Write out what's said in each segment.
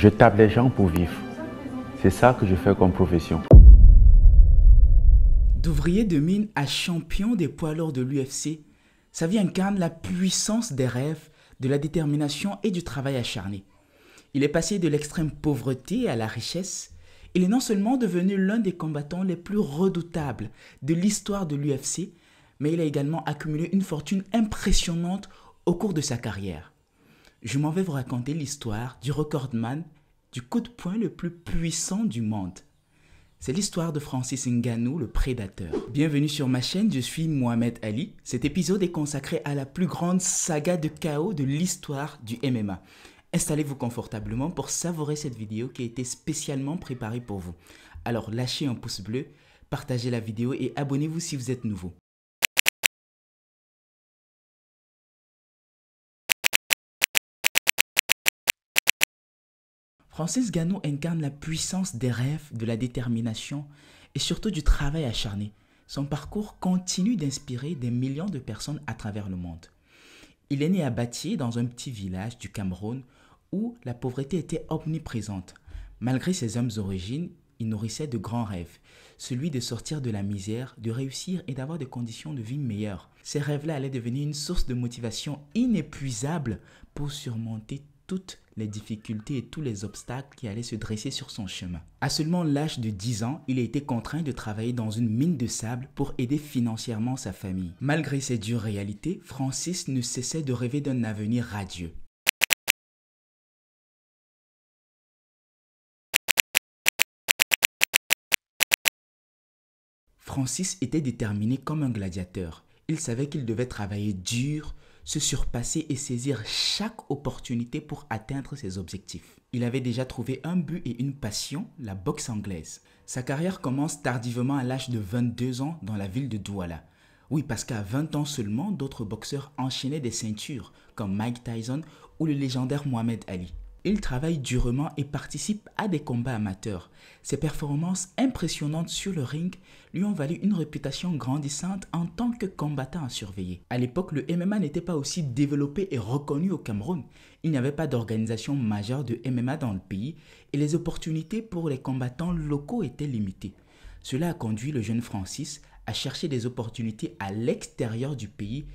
Je tape les gens pour vivre. C'est ça que je fais comme profession. D'ouvrier de mine à champion des poids lourds de l'UFC, sa vie incarne la puissance des rêves, de la détermination et du travail acharné. Il est passé de l'extrême pauvreté à la richesse. Il est non seulement devenu l'un des combattants les plus redoutables de l'histoire de l'UFC, mais il a également accumulé une fortune impressionnante au cours de sa carrière. Je m'en vais vous raconter l'histoire du recordman du coup de poing le plus puissant du monde. C'est l'histoire de Francis Ngannou, le prédateur. Bienvenue sur ma chaîne, je suis Mohamed Ali. Cet épisode est consacré à la plus grande saga de chaos de l'histoire du MMA. Installez-vous confortablement pour savourer cette vidéo qui a été spécialement préparée pour vous. Alors lâchez un pouce bleu, partagez la vidéo et abonnez-vous si vous êtes nouveau. Francis Ngannou incarne la puissance des rêves, de la détermination et surtout du travail acharné. Son parcours continue d'inspirer des millions de personnes à travers le monde. Il est né à Batié, dans un petit village du Cameroun où la pauvreté était omniprésente. Malgré ses humbles origines, il nourrissait de grands rêves, celui de sortir de la misère, de réussir et d'avoir des conditions de vie meilleures. Ces rêves-là allaient devenir une source de motivation inépuisable pour surmonter toutes les difficultés et tous les obstacles qui allaient se dresser sur son chemin. À seulement l'âge de 10 ans, il a été contraint de travailler dans une mine de sable pour aider financièrement sa famille. Malgré ces dures réalités, Francis ne cessait de rêver d'un avenir radieux. Francis était déterminé comme un gladiateur. Il savait qu'il devait travailler dur, se surpasser et saisir chaque opportunité pour atteindre ses objectifs. Il avait déjà trouvé un but et une passion, la boxe anglaise. Sa carrière commence tardivement à l'âge de 22 ans dans la ville de Douala. Oui, parce qu'à 20 ans seulement, d'autres boxeurs enchaînaient des ceintures, comme Mike Tyson ou le légendaire Mohamed Ali. Il travaille durement et participe à des combats amateurs. Ses performances impressionnantes sur le ring lui ont valu une réputation grandissante en tant que combattant à surveiller. À l'époque, le MMA n'était pas aussi développé et reconnu au Cameroun. Il n'y avait pas d'organisation majeure de MMA dans le pays et les opportunités pour les combattants locaux étaient limitées. Cela a conduit le jeune Francis à chercher des opportunités à l'extérieur du pays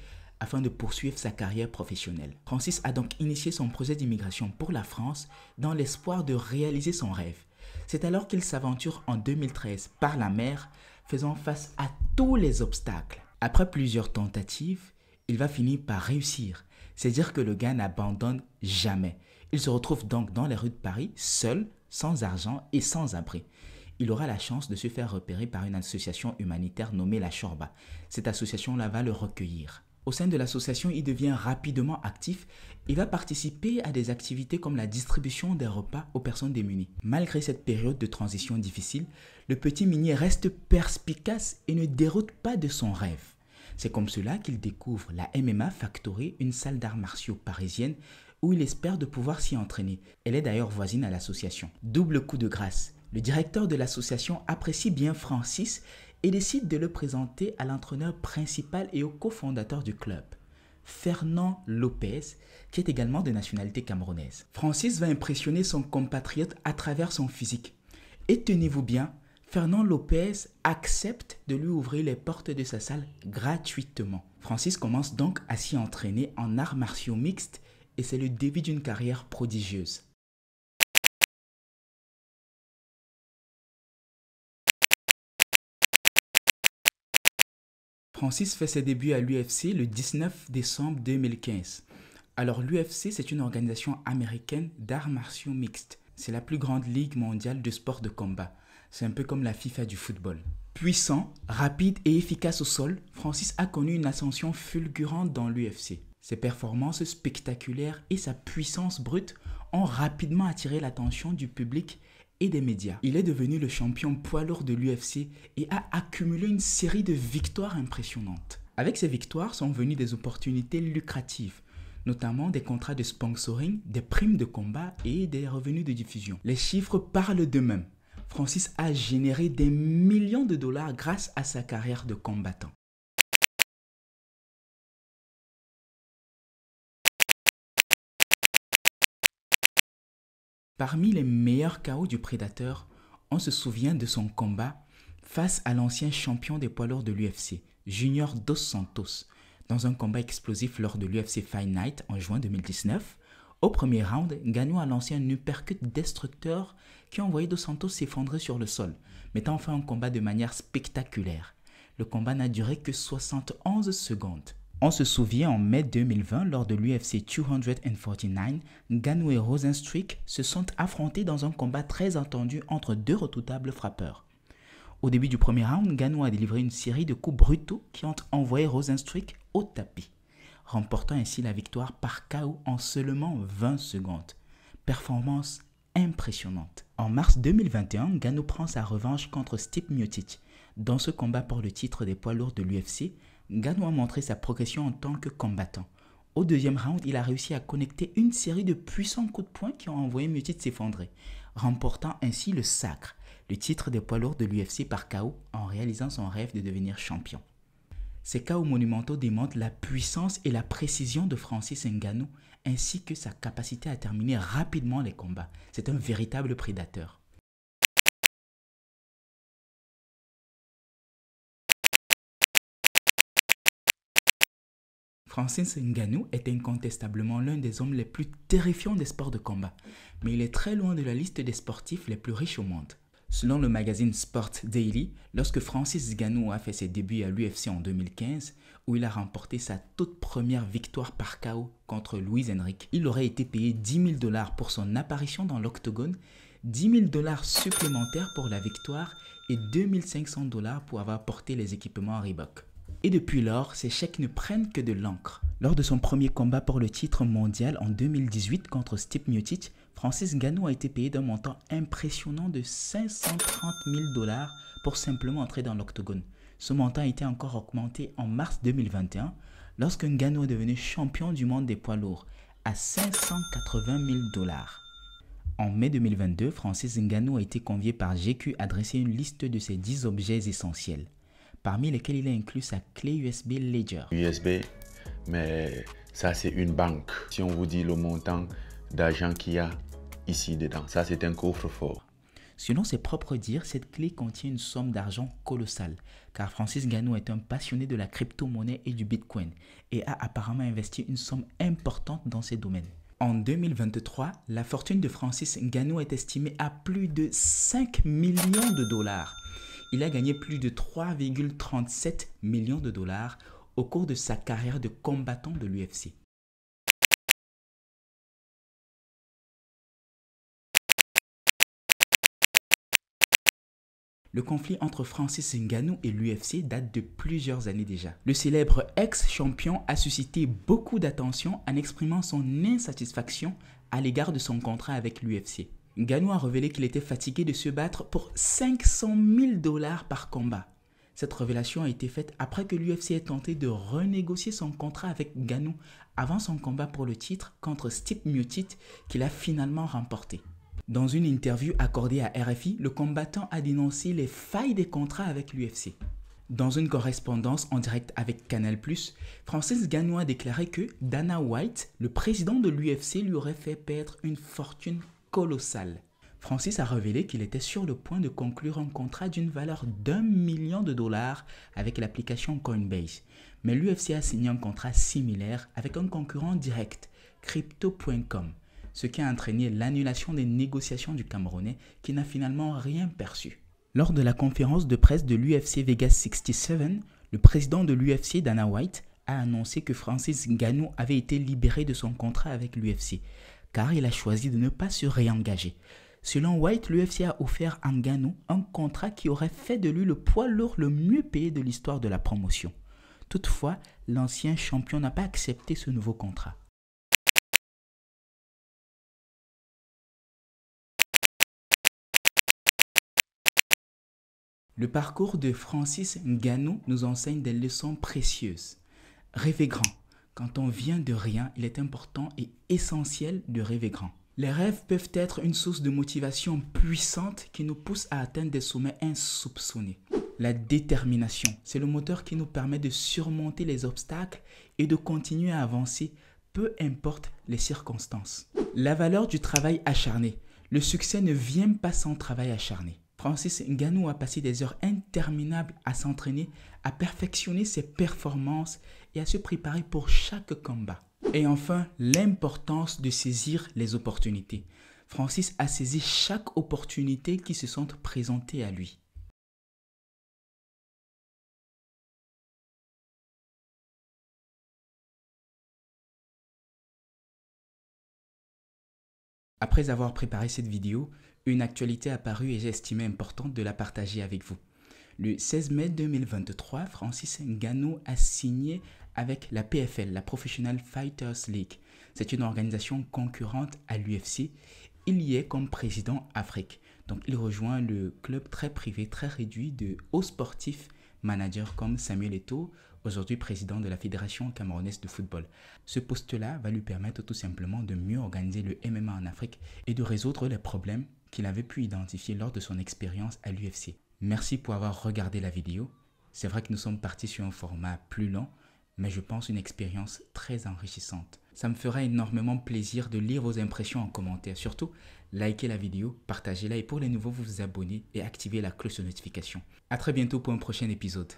afin de poursuivre sa carrière professionnelle. Francis a donc initié son projet d'immigration pour la France dans l'espoir de réaliser son rêve. C'est alors qu'il s'aventure en 2013 par la mer, faisant face à tous les obstacles. Après plusieurs tentatives, il va finir par réussir. C'est dire que le gars n'abandonne jamais. Il se retrouve donc dans les rues de Paris, seul, sans argent et sans abri. Il aura la chance de se faire repérer par une association humanitaire nommée la Chorba. Cette association-là va le recueillir. Au sein de l'association, il devient rapidement actif. Il va participer à des activités comme la distribution des repas aux personnes démunies. Malgré cette période de transition difficile, le petit minier reste perspicace et ne déroute pas de son rêve. C'est comme cela qu'il découvre la MMA Factory, une salle d'arts martiaux parisienne où il espère de pouvoir s'y entraîner. Elle est d'ailleurs voisine à l'association. Double coup de grâce. Le directeur de l'association apprécie bien Francis et décide de le présenter à l'entraîneur principal et au cofondateur du club, Fernand Lopez, qui est également de nationalité camerounaise. Francis va impressionner son compatriote à travers son physique. Et tenez-vous bien, Fernand Lopez accepte de lui ouvrir les portes de sa salle gratuitement. Francis commence donc à s'y entraîner en arts martiaux mixtes et c'est le début d'une carrière prodigieuse. Francis fait ses débuts à l'UFC le 19 décembre 2015. Alors l'UFC, c'est une organisation américaine d'arts martiaux mixtes. C'est la plus grande ligue mondiale de sport de combat. C'est un peu comme la FIFA du football. Puissant, rapide et efficace au sol, Francis a connu une ascension fulgurante dans l'UFC. Ses performances spectaculaires et sa puissance brute ont rapidement attiré l'attention du public et des médias. Il est devenu le champion poids lourd de l'UFC et a accumulé une série de victoires impressionnantes. Avec ces victoires sont venues des opportunités lucratives, notamment des contrats de sponsoring, des primes de combat et des revenus de diffusion. Les chiffres parlent d'eux-mêmes. Francis a généré des millions de dollars grâce à sa carrière de combattant. Parmi les meilleurs KO du Prédateur, on se souvient de son combat face à l'ancien champion des poids lourds de l'UFC, Junior Dos Santos, dans un combat explosif lors de l'UFC Fight Night en juin 2019. Au premier round, Ngannou a lancé un uppercut destructeur qui a envoyé Dos Santos s'effondrer sur le sol, mettant fin au combat de manière spectaculaire. Le combat n'a duré que 71 secondes. On se souvient en mai 2020, lors de l'UFC 249, Ngannou et Rozenstruik se sont affrontés dans un combat très attendu entre deux redoutables frappeurs. Au début du premier round, Ngannou a délivré une série de coups brutaux qui ont envoyé Rozenstruik au tapis, remportant ainsi la victoire par KO en seulement 20 secondes. Performance impressionnante. En mars 2021, Ngannou prend sa revanche contre Stipe Miocic. Dans ce combat pour le titre des poids lourds de l'UFC, Ngannou a montré sa progression en tant que combattant. Au deuxième round, il a réussi à connecter une série de puissants coups de poing qui ont envoyé Miocic s'effondrer, remportant ainsi le sacre, le titre des poids lourds de l'UFC par KO en réalisant son rêve de devenir champion. Ces KO monumentaux démontrent la puissance et la précision de Francis Ngannou ainsi que sa capacité à terminer rapidement les combats. C'est un véritable prédateur. Francis Ngannou est incontestablement l'un des hommes les plus terrifiants des sports de combat, mais il est très loin de la liste des sportifs les plus riches au monde. Selon le magazine Sport Daily, lorsque Francis Ngannou a fait ses débuts à l'UFC en 2015, où il a remporté sa toute première victoire par KO contre Luis Henrique, il aurait été payé 10 000 $ pour son apparition dans l'octogone, 10 000 $ supplémentaires pour la victoire et 2 500 $ pour avoir porté les équipements Reebok. Et depuis lors, ces chèques ne prennent que de l'encre. Lors de son premier combat pour le titre mondial en 2018 contre Stipe Miocic, Francis Ngannou a été payé d'un montant impressionnant de 530 000 $ pour simplement entrer dans l'octogone. Ce montant a été encore augmenté en mars 2021 lorsque Ngannou est devenu champion du monde des poids lourds à 580 000 $. En mai 2022, Francis Ngannou a été convié par GQ à dresser une liste de ses 10 objets essentiels, parmi lesquels il a inclus sa clé USB Ledger. USB, mais ça c'est une banque. Si on vous dit le montant d'argent qu'il y a ici dedans, ça c'est un coffre-fort. Selon ses propres dires, cette clé contient une somme d'argent colossale, car Francis Ngannou est un passionné de la crypto-monnaie et du Bitcoin, et a apparemment investi une somme importante dans ces domaines. En 2023, la fortune de Francis Ngannou est estimée à plus de 5 millions de $. Il a gagné plus de 3,37 millions de $ au cours de sa carrière de combattant de l'UFC. Le conflit entre Francis Ngannou et l'UFC date de plusieurs années déjà. Le célèbre ex-champion a suscité beaucoup d'attention en exprimant son insatisfaction à l'égard de son contrat avec l'UFC. Ngannou a révélé qu'il était fatigué de se battre pour 500 000 $ par combat. Cette révélation a été faite après que l'UFC ait tenté de renégocier son contrat avec Ngannou avant son combat pour le titre contre Stipe Miocic qu'il a finalement remporté. Dans une interview accordée à RFI, le combattant a dénoncé les failles des contrats avec l'UFC. Dans une correspondance en direct avec Canal+, Francis Ngannou a déclaré que Dana White, le président de l'UFC, lui aurait fait perdre une fortune colossale. Francis a révélé qu'il était sur le point de conclure un contrat d'une valeur d'1 million de $ avec l'application Coinbase. Mais l'UFC a signé un contrat similaire avec un concurrent direct, Crypto.com, ce qui a entraîné l'annulation des négociations du Camerounais qui n'a finalement rien perçu. Lors de la conférence de presse de l'UFC Vegas 67, le président de l'UFC, Dana White, a annoncé que Francis Ngannou avait été libéré de son contrat avec l'UFC, car il a choisi de ne pas se réengager. Selon White, l'UFC a offert à Ngannou un contrat qui aurait fait de lui le poids lourd le mieux payé de l'histoire de la promotion. Toutefois, l'ancien champion n'a pas accepté ce nouveau contrat. Le parcours de Francis Ngannou nous enseigne des leçons précieuses. Rêver grand. Quand on vient de rien, il est important et essentiel de rêver grand. Les rêves peuvent être une source de motivation puissante qui nous pousse à atteindre des sommets insoupçonnés. La détermination, c'est le moteur qui nous permet de surmonter les obstacles et de continuer à avancer, peu importe les circonstances. La valeur du travail acharné. Le succès ne vient pas sans travail acharné. Francis Ngannou a passé des heures interminables à s'entraîner, à perfectionner ses performances et à se préparer pour chaque combat. Et enfin, l'importance de saisir les opportunités. Francis a saisi chaque opportunité qui se sont présentées à lui. Après avoir préparé cette vidéo, une actualité apparue et j'ai estimé importante de la partager avec vous. Le 16 mai 2023, Francis Ngannou a signé avec la PFL, la Professional Fighters League. C'est une organisation concurrente à l'UFC. Il y est comme président Afrique. Donc il rejoint le club très privé, très réduit de hauts sportifs managers comme Samuel Eto'o, aujourd'hui président de la Fédération camerounaise de football. Ce poste-là va lui permettre tout simplement de mieux organiser le MMA en Afrique et de résoudre les problèmes qu'il avait pu identifier lors de son expérience à l'UFC. Merci pour avoir regardé la vidéo. C'est vrai que nous sommes partis sur un format plus long, mais je pense une expérience très enrichissante. Ça me fera énormément plaisir de lire vos impressions en commentaire. Surtout, likez la vidéo, partagez-la et pour les nouveaux, vous vous abonnez et activez la cloche de notification. À très bientôt pour un prochain épisode.